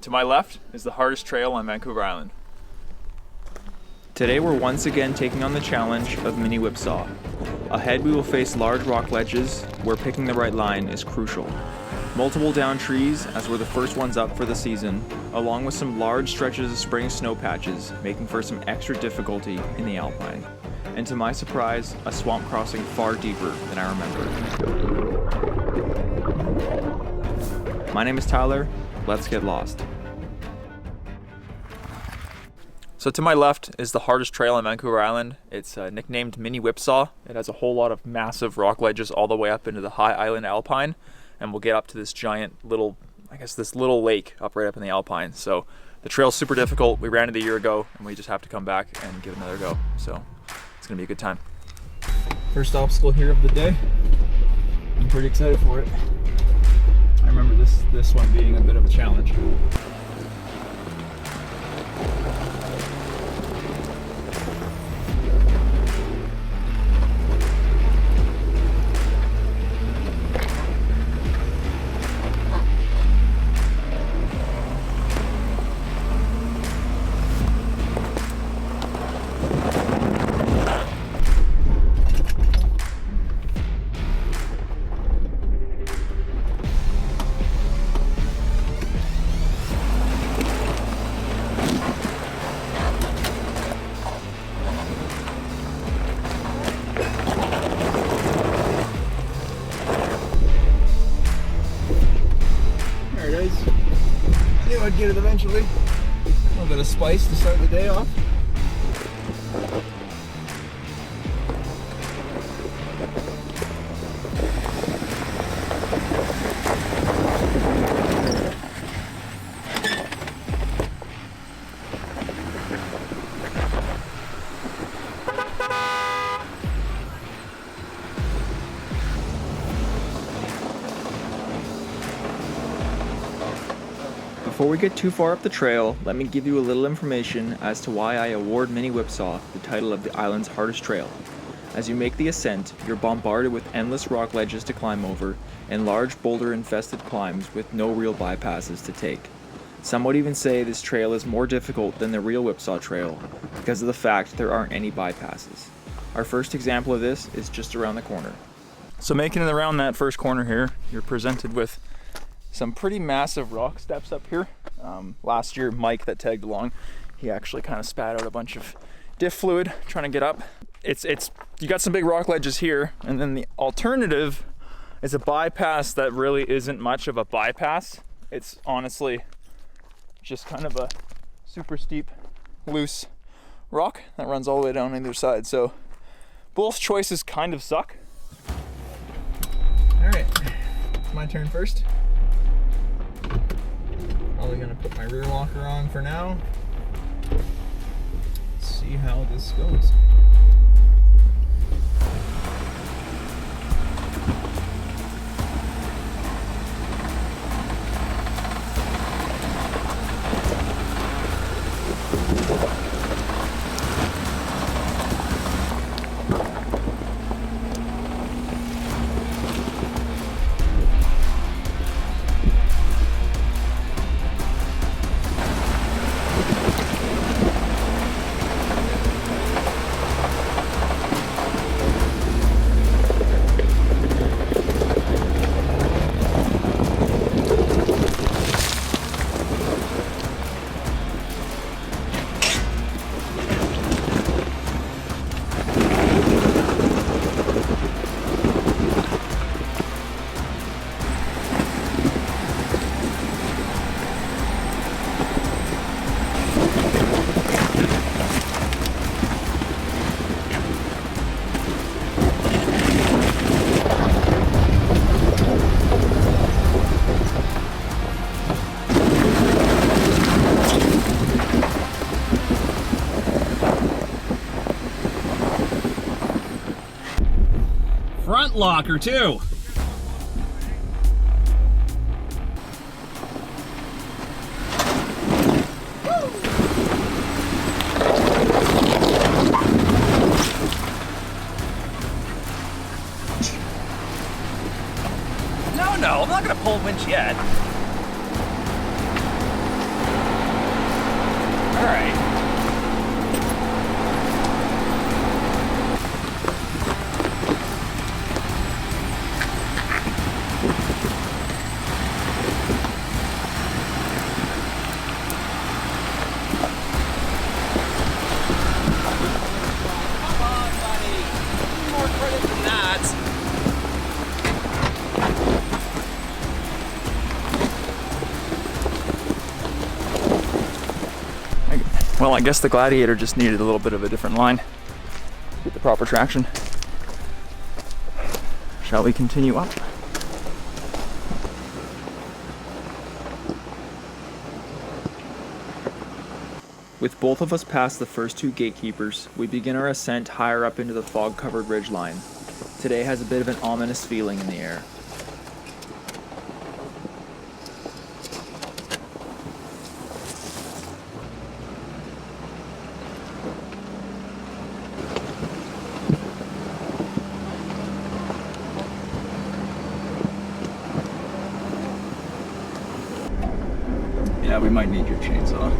To my left is the hardest trail on Vancouver Island. Today we're once again taking on the challenge of mini Whipsaw. Ahead we will face large rock ledges where picking the right line is crucial. Multiple down trees, as we're the first ones up for the season, along with some large stretches of spring snow patches, making for some extra difficulty in the Alpine. And to my surprise, a swamp crossing far deeper than I remembered. My name is Tyler. Let's get lost. So to my left is the hardest trail on Vancouver Island. It's nicknamed Mini Whipsaw. It has a whole lot of massive rock ledges all the way up into the high island Alpine, and we'll get up to this giant little, this little lake up right up in the Alpine. So the trail's super difficult. We ran it a year ago, and we just have to come back and give it another go. So it's gonna be a good time. First obstacle here of the day. I'm pretty excited for it. I remember this one being a bit of a challenge. I knew I'd get it eventually. A little bit of spice to start the day off. Before we get too far up the trail, let me give you a little information as to why I award Mini Whipsaw the title of the island's hardest trail. As you make the ascent, you're bombarded with endless rock ledges to climb over and large boulder-infested climbs with no real bypasses to take. Some would even say this trail is more difficult than the real Whipsaw trail because of the fact there aren't any bypasses. Our first example of this is just around the corner. So making it around that first corner here, you're presented with some pretty massive rock steps up here. Last year, Mike that tagged along, he actually kind of spat out a bunch of diff fluid trying to get up. You got some big rock ledges here, and then the alternative is a bypass that really isn't much of a bypass. It's honestly just kind of a super steep, loose rock that runs all the way down either side. So both choices kind of suck. All right, it's my turn first. Probably gonna put my rear locker on for now. Let's see how this goes. Front locker too. No, I'm not gonna pull a winch yet. Well, I guess the Gladiator just needed a little bit of a different line. Get the proper traction. Shall we continue up? With both of us past the first two gatekeepers, we begin our ascent higher up into the fog-covered ridgeline. Today has a bit of an ominous feeling in the air. Yeah, we might need your chainsaw.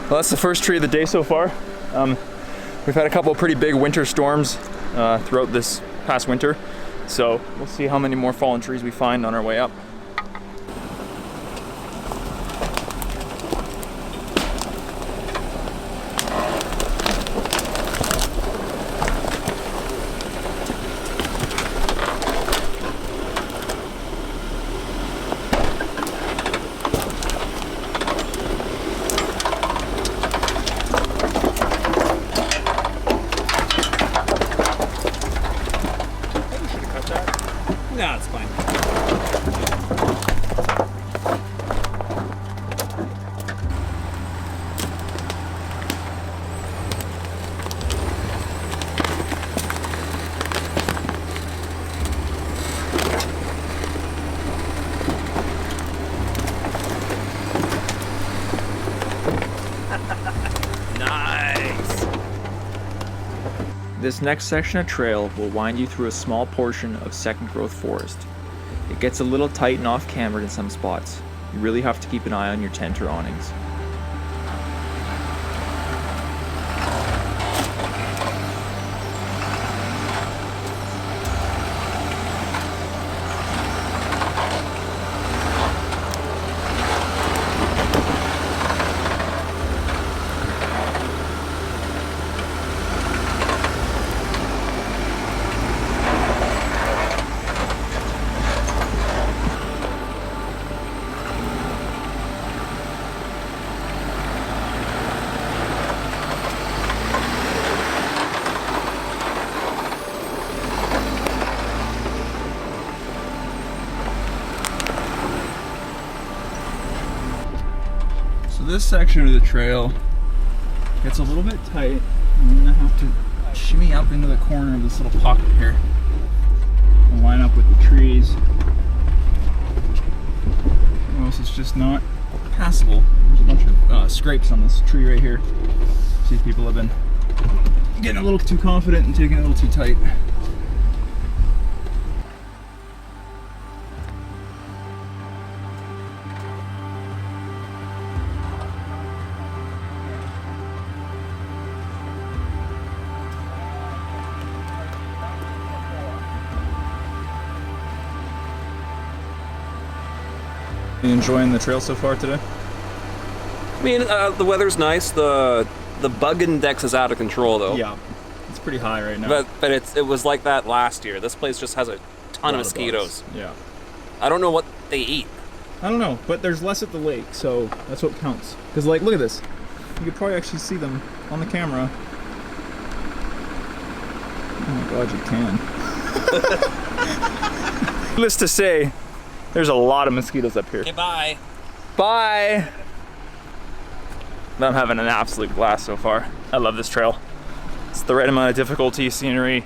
Well, that's the first tree of the day so far. We've had a couple of pretty big winter storms throughout this past winter, so we'll see how many more fallen trees we find on our way up. Nah, it's fine. Nice. This next section of trail will wind you through a small portion of second growth forest. It gets a little tight and off cambered in some spots. You really have to keep an eye on your tent or awnings. This section of the trail gets a little bit tight. I'm gonna have to shimmy up into the corner of this little pocket here and line up with the trees, or else it's just not passable. There's a bunch of scrapes on this tree right here. See, people have been getting a little too confident and taking it a little too tight. You enjoying the trail so far today? I mean, the weather's nice. The bug index is out of control, though. Yeah, it's pretty high right now. But it was like that last year. This place just has a ton of mosquitoes. Yeah. I don't know what they eat. I don't know, but there's less at the lake, so that's what counts. Because, like, look at this. You could probably actually see them on the camera. Oh my god, you can. Needless to say, there's a lot of mosquitoes up here. Okay, bye. Bye! But I'm having an absolute blast so far. I love this trail. It's the right amount of difficulty, scenery,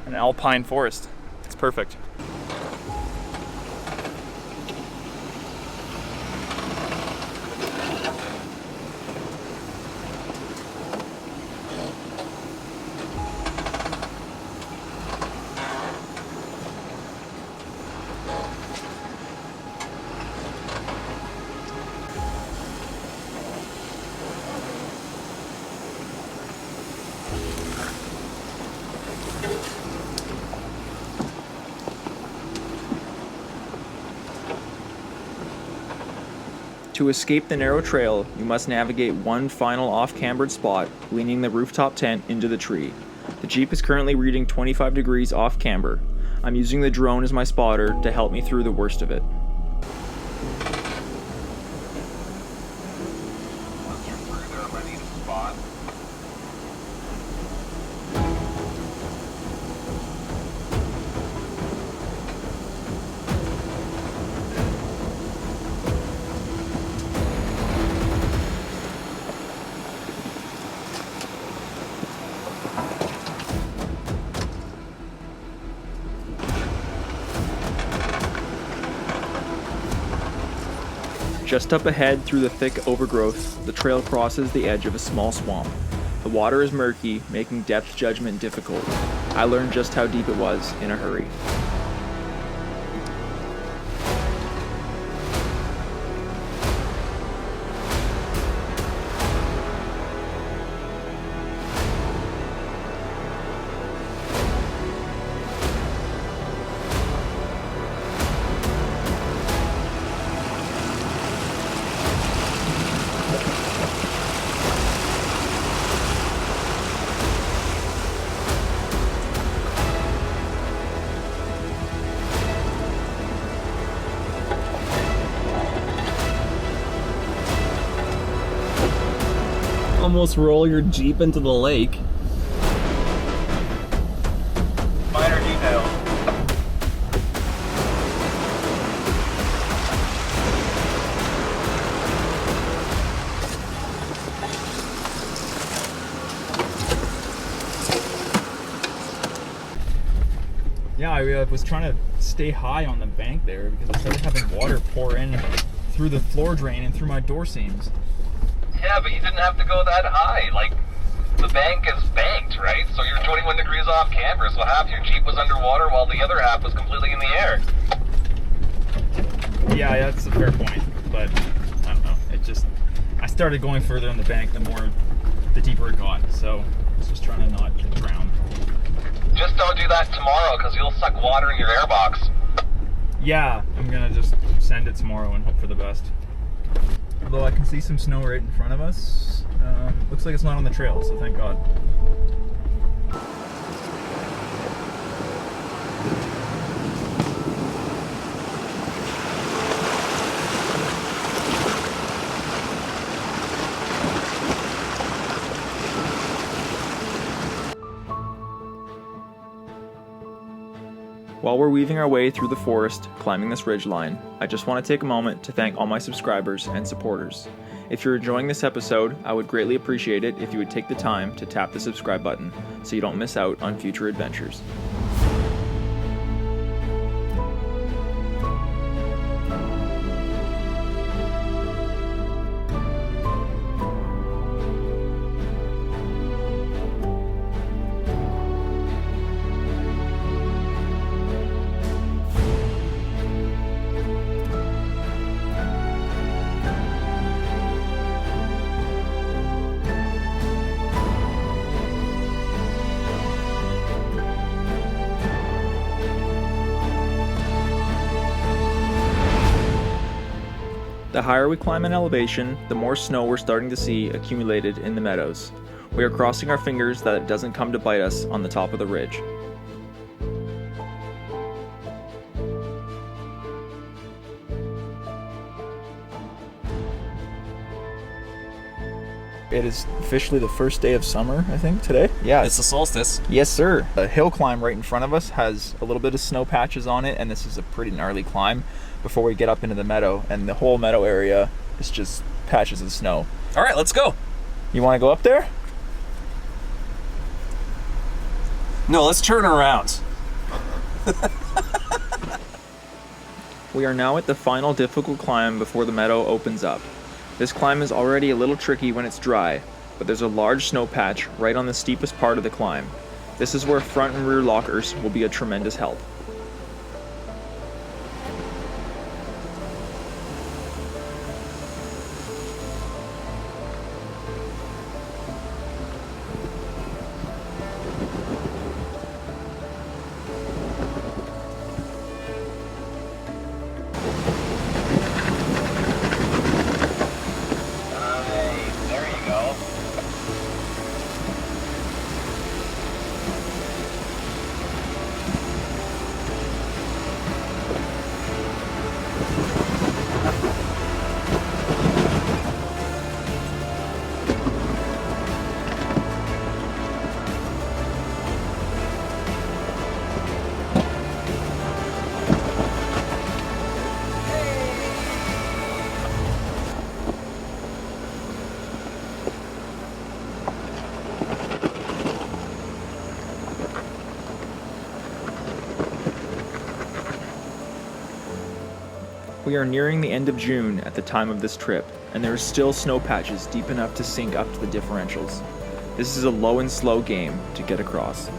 and alpine forest. It's perfect. To escape the narrow trail, you must navigate one final off-cambered spot, leaning the rooftop tent into the tree. The Jeep is currently reading 25 degrees off camber. I'm using the drone as my spotter to help me through the worst of it. Just up ahead through the thick overgrowth, the trail crosses the edge of a small swamp. The water is murky, making depth judgment difficult. I learned just how deep it was in a hurry. Almost roll your Jeep into the lake. Minor detail. Yeah, I was trying to stay high on the bank there because I started having water pour in through the floor drain and through my door seams. Yeah, but you didn't have to go that high. Like, the bank is banked, right? So you're 21 degrees off camber, so half your Jeep was underwater while the other half was completely in the air. Yeah, that's a fair point, but I don't know. I started going further on the bank the deeper it got, so I was just trying to not get drowned. Just don't do that tomorrow, because you'll suck water in your airbox. Yeah, I'm gonna just send it tomorrow and hope for the best. Although I can see some snow right in front of us. Looks like it's not on the trail, so thank God. While we're weaving our way through the forest, climbing this ridgeline, I just want to take a moment to thank all my subscribers and supporters. If you're enjoying this episode, I would greatly appreciate it if you would take the time to tap the subscribe button so you don't miss out on future adventures. The higher we climb in elevation, the more snow we're starting to see accumulated in the meadows. We are crossing our fingers that it doesn't come to bite us on the top of the ridge. It is officially the first day of summer, I think, today. Yeah. It's the solstice. Yes, sir. The hill climb right in front of us has a little bit of snow patches on it, and this is a pretty gnarly climb before we get up into the meadow, and the whole meadow area is just patches of snow. All right, let's go. You want to go up there? No, let's turn around. We are now at the final difficult climb before the meadow opens up. This climb is already a little tricky when it's dry, but there's a large snow patch right on the steepest part of the climb. This is where front and rear lockers will be a tremendous help. We are nearing the end of June at the time of this trip, and there are still snow patches deep enough to sink up to the differentials. This is a low and slow game to get across.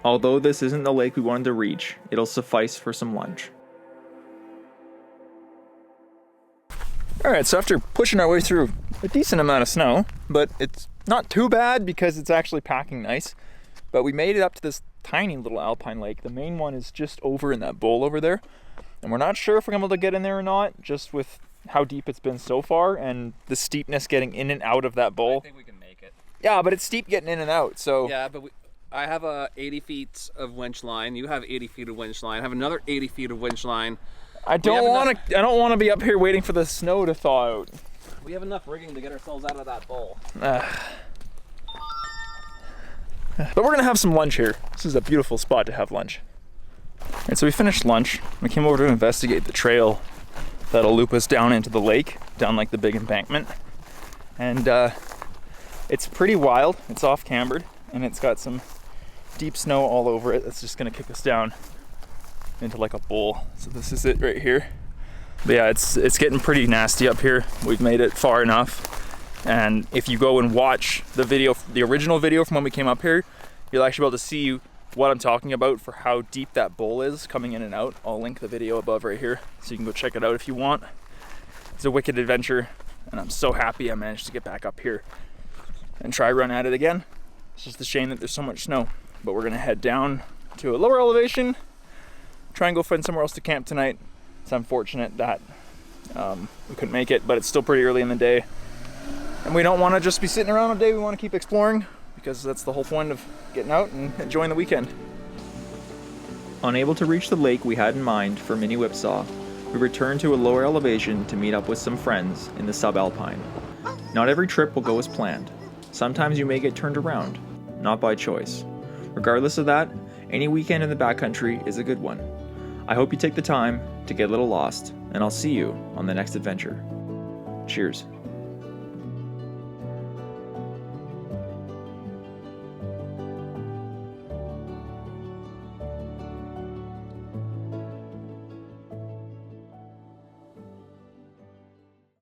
Although this isn't the lake we wanted to reach, it'll suffice for some lunch. Alright, so after pushing our way through a decent amount of snow, but it's not too bad because it's actually packing nice, but we made it up to this tiny little alpine lake. The main one is just over in that bowl over there, and we're not sure if we're going to be able to get in there or not, just with how deep it's been so far and the steepness getting in and out of that bowl. I think we can make it. Yeah, but it's steep getting in and out, so... Yeah, but I have 80 feet of winch line. You have 80 feet of winch line. I have another 80 feet of winch line. I don't want to be up here waiting for the snow to thaw out. We have enough rigging to get ourselves out of that bowl. But we're gonna have some lunch here. This is a beautiful spot to have lunch. Alright, so we finished lunch. We came over to investigate the trail that'll loop us down into the lake, down like the big embankment. And it's pretty wild. It's off cambered, and it's got some deep snow all over it. That's just gonna kick us down into like a bowl. So this is it right here. But yeah, it's getting pretty nasty up here. We've made it far enough, and if you go and watch the video, the original video from when we came up here, you'll actually be able to see what I'm talking about for how deep that bowl is coming in and out. I'll link the video above right here so you can go check it out if you want. It's a wicked adventure, and I'm so happy I managed to get back up here and try run at it again. It's just a shame that there's so much snow, but we're gonna head down to a lower elevation, try and go find somewhere else to camp tonight. It's unfortunate that we couldn't make it, but it's still pretty early in the day, and we don't want to just be sitting around all day. We want to keep exploring, because that's the whole point of getting out and enjoying the weekend. Unable to reach the lake we had in mind for mini Whipsaw, we returned to a lower elevation to meet up with some friends in the sub-Alpine. Not every trip will go as planned. Sometimes you may get turned around, not by choice. Regardless of that, any weekend in the backcountry is a good one. I hope you take the time to get a little lost, and I'll see you on the next adventure. Cheers.